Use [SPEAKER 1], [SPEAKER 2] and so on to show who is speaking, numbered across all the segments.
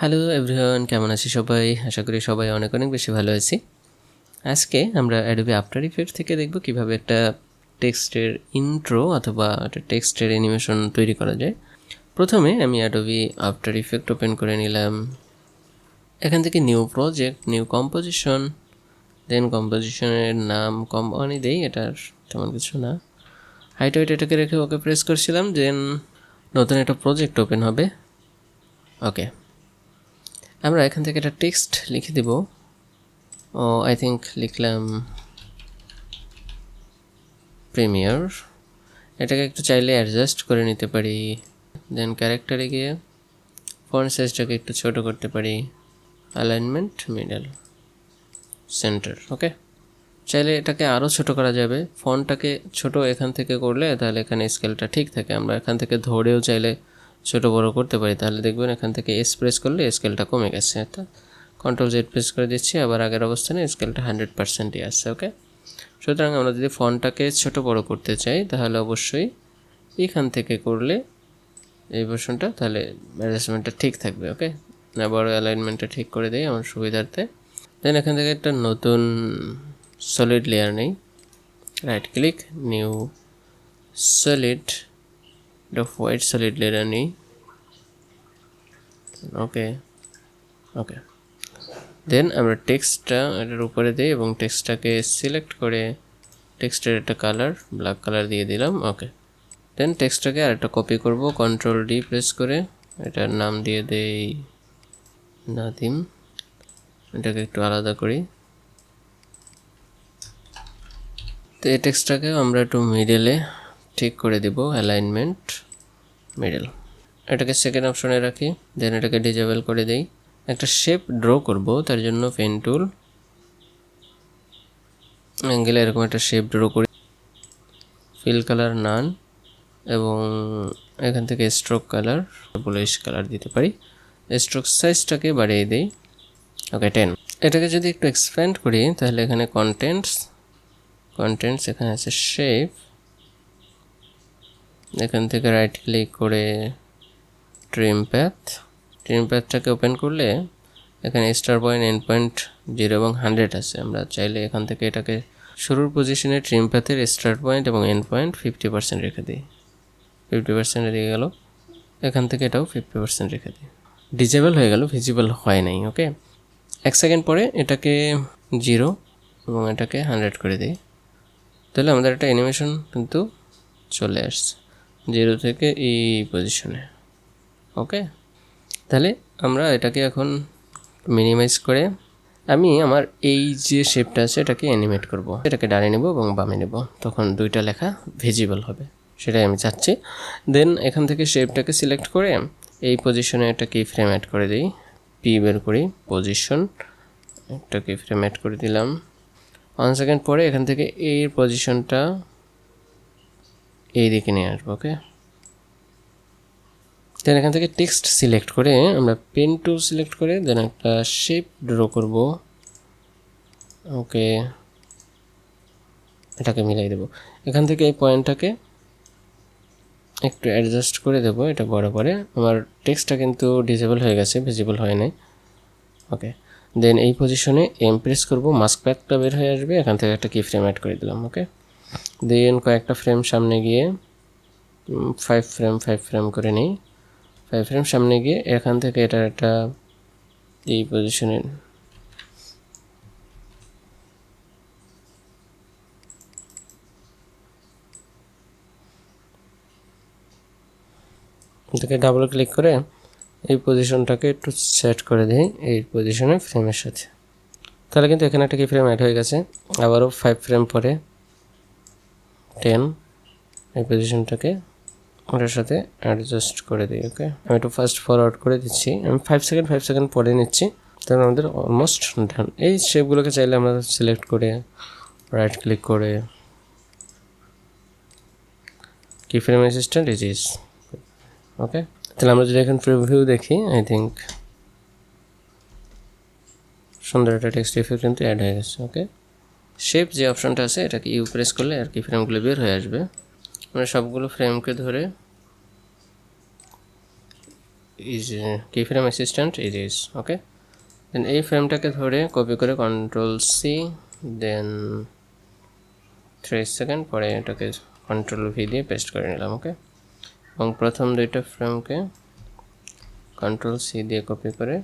[SPEAKER 1] Hello everyone, কেমন আছি সবাই? আশা করি সবাই অনেক অনেক বেশি ভালো আছি। আজকে আমরা অ্যাডোবি আফটার ইফেক্ট থেকে দেখব কিভাবে একটা টেক্সটের ইন্ট্রো অথবা একটা টেক্সটের অ্যানিমেশন তৈরি করা যায়। প্রথমে আমি অ্যাডোবি আফটার ইফেক্ট ওপেন করে নিলাম। এখান থেকে নিউ প্রজেক্ট, নিউ কম্পোজিশন, দেন কম্পোজিশনের নাম কোম্পানি দেই, এটার তেমন কিছু না। হাইট এটাকে রেখে ওকে প্রেস করছিলাম, দেন নতুন একটা প্রজেক্ট ওপেন হবে। ওকে, আমরা এখান থেকে একটা টেক্সট লিখে দেব। আই থিঙ্ক লিখলাম প্রিমিয়ার। এটাকে একটু চাইলে অ্যাডজাস্ট করে নিতে পারি। দেন ক্যারেক্টারে গিয়ে ফন্ট সাইজটাকে একটু ছোট করতে পারি। Alignment, middle, centre. ওকে, চাইলে এটাকে আরও ছোট করা যাবে। ফন্টটাকে ছোট এখান থেকে করলে তাহলে এখানে স্কেলটা ঠিক থাকে। আমরা এখান থেকে ধরেও চাইলে ছোট বড় করতে পারি, তাহলে দেখবেন এখান থেকে এস প্রেস করলে স্কেলটা কমে গেছে। অর্থাৎ কন্ট্রোল জেড প্রেস করে দিচ্ছি, আবার আগের অবস্থানে স্কেলটা 100%ই আসছে। ওকে, সুতরাং আমরা যদি ফন্টটাকে ছোট বড় করতে চাই তাহলে অবশ্যই এখান থেকে করলে এই ভার্সনটা, তাহলে অ্যাডজাস্টমেন্টটা ঠিক থাকবে। ওকে, আবার অ্যালাইনমেন্টটা ঠিক করে দেই আমার সুবিধার্থে। দেন এখান থেকে একটা নতুন সলিড লেয়ার নেই, right click, new solid, white solid layer নেই। ওকে ওকে, দেন আমরা টেক্সটটা এটার উপরে দিই এবং টেক্সটটাকে সিলেক্ট করে টেক্সটের একটা কালার ব্ল্যাক কালার দিয়ে দিলাম। ওকে, দেন টেক্সটটাকে আরেকটা কপি করব, কন্ট্রোল ডি প্রেস করে এটার নাম দিয়ে দেই নাদিম। এটাকে একটু আলাদা করি। তো এই টেক্সটটাকে আমরা একটু মিডলে ঠিক করে দিব, অ্যালাইনমেন্ট মিডল। এটাকে সেকেন্ড অপশনে রাখি, দেন এটাকে ডিজেবল করে দেই। একটা শেপ ড্র করব, তার জন্য পেন টুল, অ্যাঙ্গেলে এরকম একটা শেপ ড্র করি, ফিল কালার নান, এবং এখান থেকে স্ট্রোক কালার ব্লুইশ কালার দিতে পারি। স্ট্রোক সাইজটাকে বাড়িয়ে দিই। ওকে, 10। এটাকে যদি একটু এক্সপ্যান্ড করি তাহলে এখানে কন্টেন্টস এখানে আছে শেপ, এখান থেকে রাইট ক্লিক করে ট্রিম প্যাথটাকে ওপেন করলে এখানে স্টার পয়েন্ট, এন্ড পয়েন্ট 0 এবং 100 আছে। আমরা চাইলে এখান থেকে এটাকে শুরুর পজিশনে ট্রিম প্যাথের স্টার্ট পয়েন্ট এবং এন্ড পয়েন্ট 50% রেখে দিই। 50% দিয়ে গেল, এখান থেকে এটাও 50% রেখে দিই। ডিজেবল হয়ে গেল, ভিজিবল হয় নাই। ওকে, 1 সেকেন্ড পরে এটাকে 0 এবং এটাকে 100 করে দিই, তাহলে আমাদের একটা অ্যানিমেশন কিন্তু চলে আসছে 0 থেকে এই পজিশনে। ওকে, তাহলে আমরা এটাকে এখন মিনিমাইজ করে আমি আমার এই যে শেপটা আছে এটাকে অ্যানিমেট করব। এটাকে ডানে নেব এবং বামে নেব, তখন দুইটা লেখা ভিজিবল হবে, সেটাই আমি চাচ্ছি। দেন এখান থেকে শেপটাকে সিলেক্ট করে এই পজিশনে একটা কি ফ্রেম অ্যাড করে দিই, পি বের করি, পজিশন, একটা কি ফ্রেম অ্যাড করে দিলাম। 1 সেকেন্ড পরে এখান থেকে এই পজিশনটা এই দিকে নিয়ে আসবো। ওকে, দেন এখান থেকে টেক্সট সিলেক্ট করে আমরা পেন টুল সিলেক্ট করে দেন একটা শেপ ড্র করব। ওকে, এটাকে মিলাই দেব। এখান থেকে এই পয়েন্টটাকে একটু অ্যাডজাস্ট করে দেবো, এটা বরাবরে। আমার টেক্সটটা কিন্তু ডিসেবল হয়ে গেছে, ভিজিবল হয় নাই। ওকে, দেন এই পজিশনে এম প্রেস করবো, মাস্ক প্যাকটা বের হয়ে আসবে, এখান থেকে একটা কি ফ্রেম অ্যাড করে দিলাম। ওকে, দেন কয়েকটা ফ্রেম সামনে গিয়ে 5 ফ্রেম করে নিই। 5 ফ্রেম সামনে গিয়ে এখান থেকে এটা একটা এই পজিশনে এটাকে ডাবল ক্লিক করে এই পজিশনটাকে একটু সেট করে দিই এই পজিশনে ফ্রেমের সাথে, তাহলে কিন্তু এখানে একটা কি ফ্রেম অ্যাড হয়ে গেছে। আবারও 5 ফ্রেম পরে 10 এই পজিশনটাকে ওটার সাথে অ্যাডজাস্ট করে দিই। ওকে, আমি একটু ফাস্ট ফরওয়ার্ড করে দিচ্ছি, আমি 5 সেকেন্ড পরে নিচ্ছি, তাহলে আমাদের অলমোস্ট ডান। এই শেপগুলোকে চাইলে আমরা সিলেক্ট করে রাইট ক্লিক করে কি ফ্রেম অ্যাসিস্ট্যান্ট ইজ। ওকে, তাহলে আমরা যদি এখন প্রিভিউ দেখি, আই থিঙ্ক সুন্দর একটা টেক্সট ইফেক্ট কিন্তু অ্যাড হয়ে গেছে। ওকে, শেপ যে অপশনটা আছে এটাকে ইউ প্রেস করলে আর কি ফ্রেমগুলো বের হয়ে আসবে। আমরা সবগুলো ফ্রেমকে ধরে ইজ কি frame assistant is is okay. Then এই ফ্রেমটাকে ধরে কপি করে কন্ট্রোল সি, দেন 3 সেকেন্ড পরে এটাকে কন্ট্রোল ভি দিয়ে পেস্ট করে নিলাম ওকে। এবং প্রথম দুইটা ফ্রেমকে কন্ট্রোল সি দিয়ে কপি করে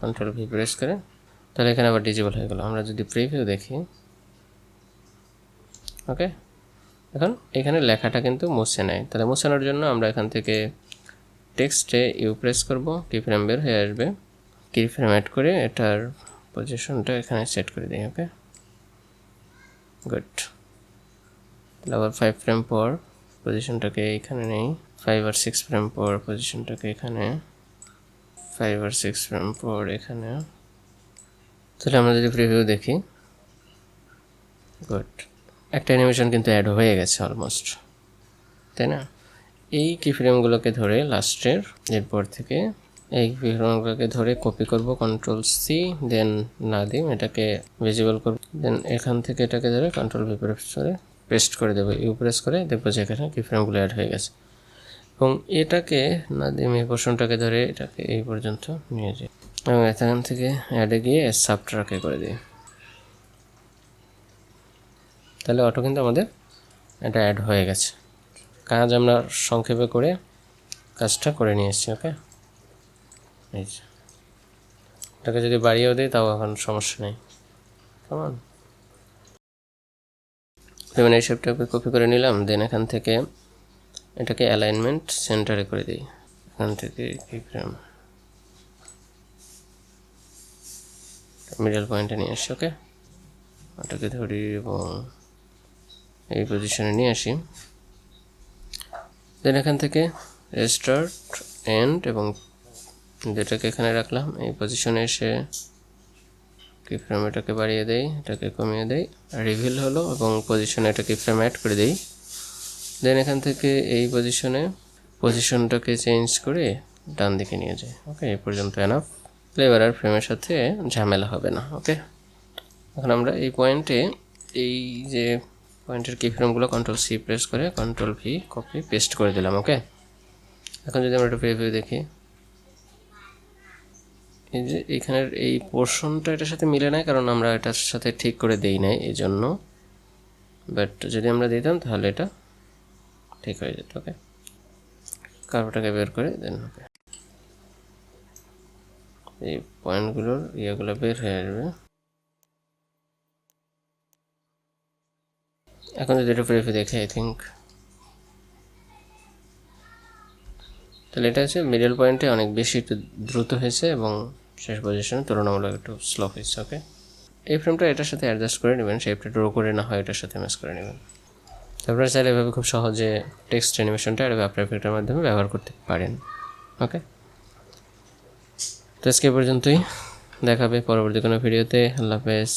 [SPEAKER 1] কন্ট্রোল ভি প্রেস করে, তাহলে এখানে আবার ডিজেবল হয়ে গেল। আমরা যদি প্রিভিউ দেখি ওকে, এখন এখানে লেখাটা কিন্তু মুছে নেয়। তাহলে মুছানোর জন্য আমরা এখান থেকে টেক্সটে ইউ প্রেস করব, কি ফ্রেম বের হয়ে আসবে, কি ফ্রেম অ্যাড করে এটার পজিশনটা এখানে সেট করে দিই ওকে। গুড। তাহলে আবার 5 ফ্রেম পর পজিশনটাকে এখানে নেই, 5 আর 6 ফ্রেম পর পজিশনটাকে এখানে, 5 আর 6 ফ্রেম পর এখানে। তাহলে আমরা যদি প্রিভিউ দেখি, গুড, একটা অ্যানিমেশন কিন্তু অ্যাড হয়ে গেছে অলমোস্ট, তাই না? এই কি ফ্রেমগুলোকে ধরে লাস্টের এরপর থেকে এই ফ্রেমগুলোকে ধরে কপি করব কন্ট্রোল সি, দেন নাদিম এটাকে ভিজিবল করব, দেন এখান থেকে এটাকে ধরে কন্ট্রোল ভি প্রেস করে পেস্ট করে দেবো, ইউ প্রেস করে দেখবো যে এখানে কি ফ্রেমগুলো অ্যাড হয়ে গেছে। এবং এটাকে নাদিম এই পোর্শনটাকে ধরে এটাকে এই পর্যন্ত নিয়ে যাই এবং এখান থেকে অ্যাডে গিয়ে সাবট্রাকে করে দিই, তাহলে অটো কিন্তু আমাদের এটা অ্যাড হয়ে গেছে। কাজ আমরা সংক্ষেপে করে কাজটা করে নিয়ে এসেছি ওকে। এই যে এটাকে যদি বাড়িয়েও দিই তাও এখন সমস্যা নেই, কেমন? যেমন এই শেপটাকে কপি করে নিলাম, দেন এখান থেকে এটাকে অ্যালাইনমেন্ট সেন্টারে করে দিই, এখান থেকে কি ফ্রেম মিডল পয়েন্টে নিয়ে আসি ওকে। ওটাকে ধরি এবং এই পজিশনে নিয়ে আসি, দেন এখান থেকে স্টার্ট এন্ড এবং যেটাকে এখানে রাখলাম এই পজিশনে এসে কি ফ্রেম এটাকে বাড়িয়ে দেই, এটাকে কমিয়ে দেই, রিভিল হলো এবং পজিশনে এটাকে ফ্রেম অ্যাড করে দেই। দেন এখান থেকে এই পজিশনটাকে চেঞ্জ করে ডান দিকে নিয়ে যাই ওকে। এই পর্যন্ত এনাফ, এবার আর ফ্রেমের সাথে ঝামেলা হবে না ওকে। এখন আমরা এই পয়েন্টে এই যে পয়েন্টের কি ফ্রেমগুলো কন্ট্রোল সি প্রেস করে কন্ট্রোল ভি কপি পেস্ট করে দিলাম ওকে। এখন যদি আমরা একটা প্রিভিউ দেখি, এই যে এখানের এই পোর্শনটা এটার সাথে মিলে নাই, কারণ আমরা এটার সাথে ঠিক করে দেই নাই এই জন্য, বাট যদি আমরা দিতাম তাহলে এটা ঠিক হয়ে যেত ওকে। কার্ভটাকে বের করে দেন ওকে, এই পয়েন্টগুলোর ইয়েগুলো বের হয়ে আসবে। এখন যদি এটা প্রিভিউ দেখে আই থিঙ্ক, তাহলে এটা হচ্ছে মিডল পয়েন্টে অনেক বেশি একটু দ্রুত হয়েছে এবং শেষ পজিশনে তুলনামূলক একটু স্লো হয়েছে ওকে। এই ফ্রেমটা এটার সাথে অ্যাডজাস্ট করে নেবেন, শেপটা ড্র করে না হয় এটার সাথে ম্যাচ করে নেবেন। তারপরে চাইলে এভাবে খুব সহজে টেক্সট অ্যানিমেশনটা অ্যাডোবি আফটার এফেক্টের মাধ্যমে ব্যবহার করতে পারেন ওকে। তো আজকে পর্যন্তই, দেখাবে পরবর্তী কোনো ভিডিওতে। আল্লাহ হাফেজ।